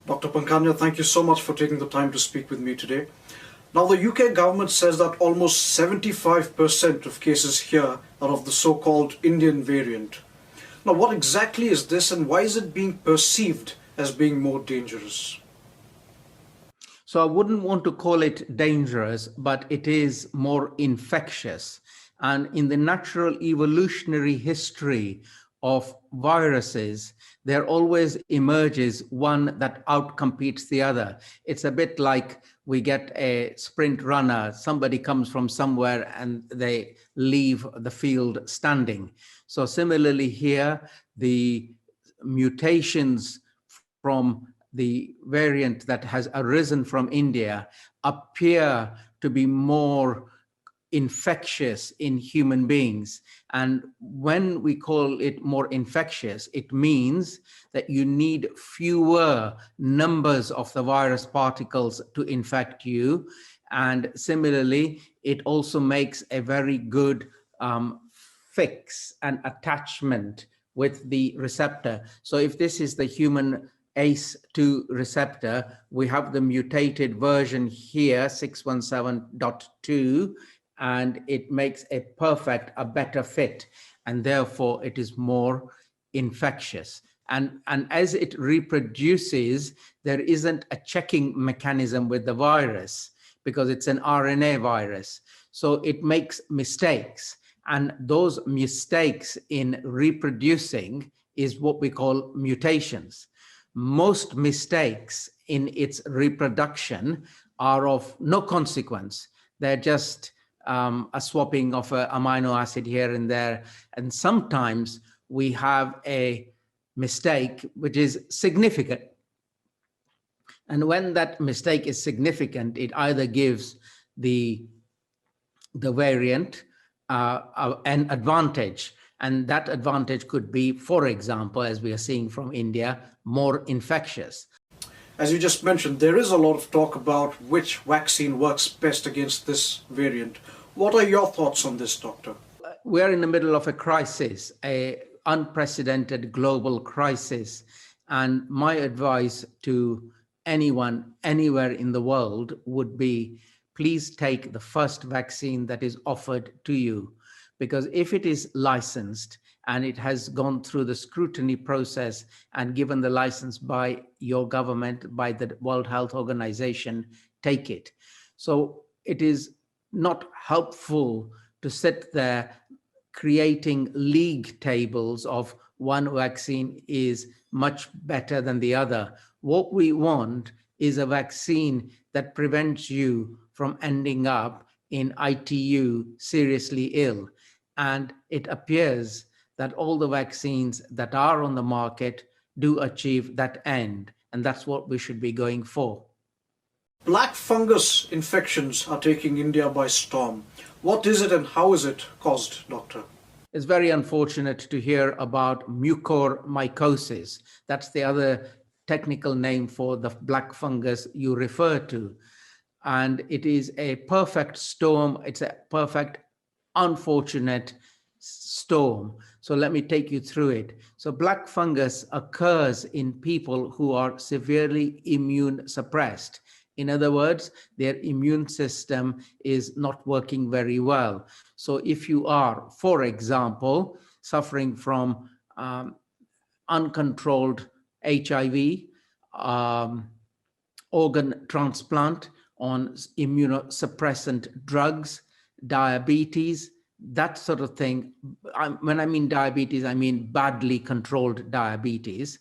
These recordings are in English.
Dr. Pankanya, thank you so much for taking the time to speak with me today. Now, the UK government says that almost 75% of cases here are of the so-called Indian variant. Now, what exactly is this and why is it being perceived as being more dangerous? So I wouldn't want to call it dangerous, but it is more infectious. And in the natural evolutionary history of viruses, there always emerges one that outcompetes the other. It's a bit like we get a sprint runner, somebody comes from somewhere and they leave the field standing. So similarly here, the mutations from the variant that has arisen from India appear to be more infectious in human beings. And when we call it more infectious, it means that you need fewer numbers of the virus particles to infect you. And similarly, it also makes a very good fix and attachment with the receptor. So if this is the human ACE2 receptor, we have the mutated version here, 617.2, and it makes a better fit, and therefore it is more infectious. And as it reproduces, there isn't a checking mechanism with the virus because it's an RNA virus. So it makes mistakes. And those mistakes in reproducing is what we call mutations. Most mistakes in its reproduction are of no consequence. They're just a swapping of an amino acid here and there. And sometimes we have a mistake which is significant. And when that mistake is significant, it either gives the variant an advantage. And that advantage could be, for example, as we are seeing from India, more infectious. As you just mentioned, there is a lot of talk about which vaccine works best against this variant. What are your thoughts on this, Doctor? We're in the middle of a crisis, an unprecedented global crisis. And my advice to anyone, anywhere in the world would be, please take the first vaccine that is offered to you. Because if it is licensed and it has gone through the scrutiny process and given the license by your government, by the World Health Organization, take it. So it is not helpful to sit there creating league tables of one vaccine is much better than the other. What we want is a vaccine that prevents you from ending up in ITU seriously ill. And it appears that all the vaccines that are on the market do achieve that end. And that's what we should be going for. Black fungus infections are taking India by storm. What is it and how is it caused, Doctor? It's very unfortunate to hear about mucormycosis. That's the other technical name for the black fungus you refer to. And it is a perfect storm. It's a perfect unfortunate storm. So let me take you through it. So black fungus occurs in people who are severely immune suppressed. In other words, their immune system is not working very well. So if you are, for example, suffering from uncontrolled HIV, organ transplant, on immunosuppressant drugs, diabetes, that sort of thing. When I mean diabetes, I mean badly controlled diabetes,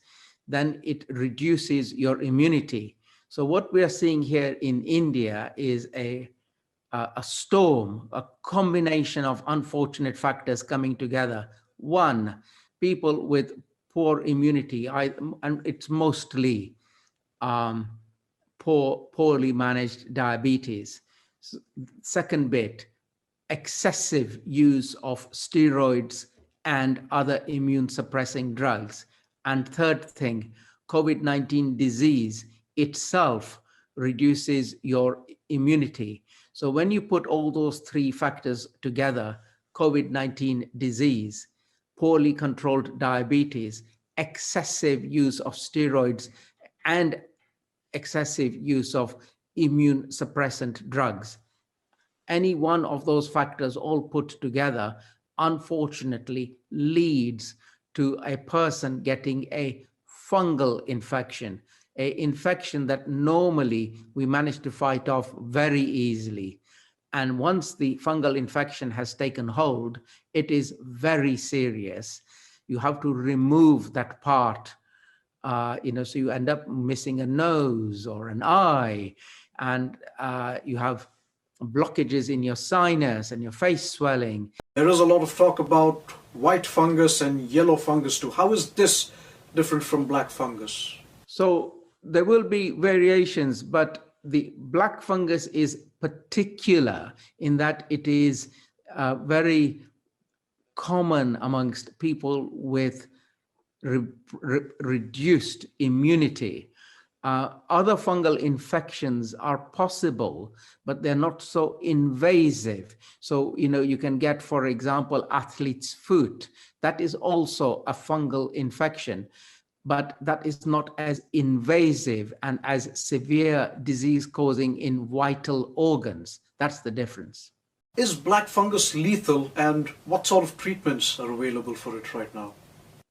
then it reduces your immunity. So what we are seeing here in India is a storm, a combination of unfortunate factors coming together. One, people with poor immunity, and it's mostly poorly managed diabetes. Second bit, excessive use of steroids and other immune suppressing drugs. And third thing, COVID-19 disease itself reduces your immunity. So when you put all those three factors together, COVID-19 disease, poorly controlled diabetes, excessive use of steroids, and excessive use of immune suppressant drugs. Any one of those factors all put together, unfortunately, leads to a person getting a fungal infection, a infection that normally we manage to fight off very easily. And once the fungal infection has taken hold, it is very serious. You have to remove that part, so you end up missing a nose or an eye, and you have blockages in your sinus and your face swelling. There is a lot of talk about white fungus and yellow fungus too. How is this different from black fungus? So there will be variations, but the black fungus is particular in that it is very common amongst people with reduced immunity. Other fungal infections are possible, but they're not so invasive. So, you can get, for example, athlete's foot. That is also a fungal infection, but that is not as invasive and as severe disease causing in vital organs. That's the difference. Is black fungus lethal, and what sort of treatments are available for it right now?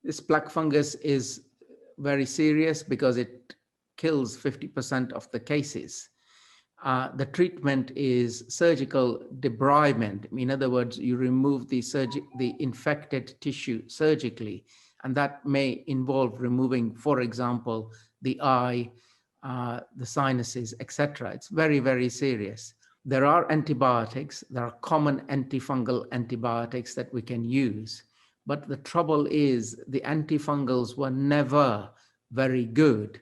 This black fungus is very serious because it kills 50% of the cases. The treatment is surgical debridement. In other words, you remove the infected tissue surgically, and that may involve removing, for example, the eye, the sinuses, etc. It's very, very serious. There are antibiotics. There are common antifungal antibiotics that we can use. But the trouble is the antifungals were never very good.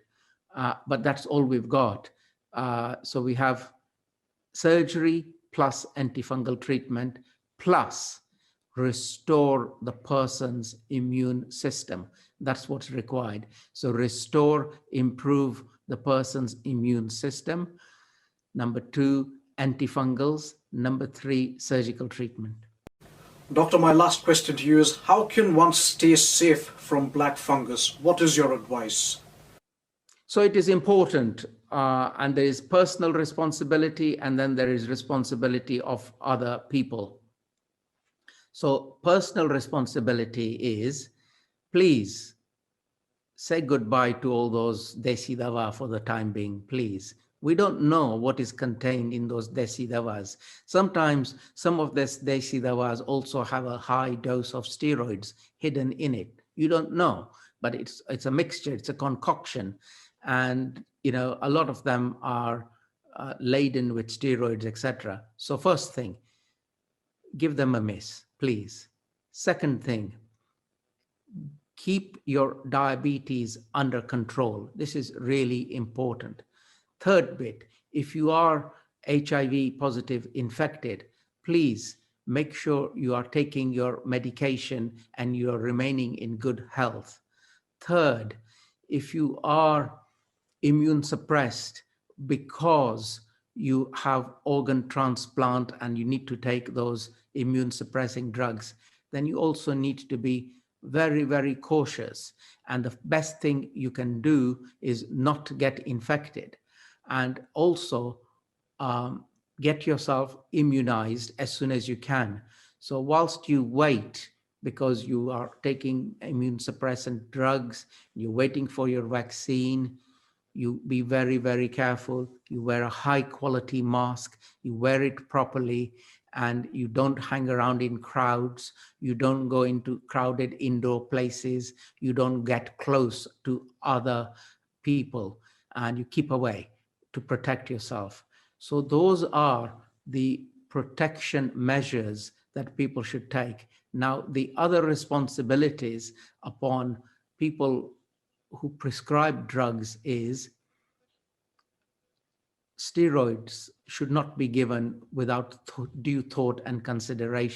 But that's all we've got. So we have surgery plus antifungal treatment plus restore the person's immune system. That's what's required. So restore, improve the person's immune system. Number 2, antifungals. Number 3, surgical treatment. Doctor, my last question to you is, how can one stay safe from black fungus? What is your advice? So it is important, and there is personal responsibility, and then there is responsibility of other people. So personal responsibility is, please say goodbye to all those desi dawah for the time being, please. We don't know what is contained in those desi dawahs. Sometimes some of these desi dawahs also have a high dose of steroids hidden in it. You don't know, but it's a mixture, it's a concoction. And a lot of them are laden with steroids, etc. So first thing, give them a miss, please. Second thing, keep your diabetes under control. This is really important. Third bit, if you are HIV positive infected, please make sure you are taking your medication and you are remaining in good health. Third, if you are immune suppressed because you have organ transplant and you need to take those immune suppressing drugs, then you also need to be very, very cautious. And the best thing you can do is not to get infected. And also get yourself immunized as soon as you can. So whilst you wait, because you are taking immune suppressant drugs, you're waiting for your vaccine, you be very, very careful. You wear a high quality mask, you wear it properly, and you don't hang around in crowds. You don't go into crowded indoor places. You don't get close to other people, and you keep away to protect yourself. So those are the protection measures that people should take. Now, the other responsibilities upon people who prescribe drugs is steroids should not be given without due thought and consideration.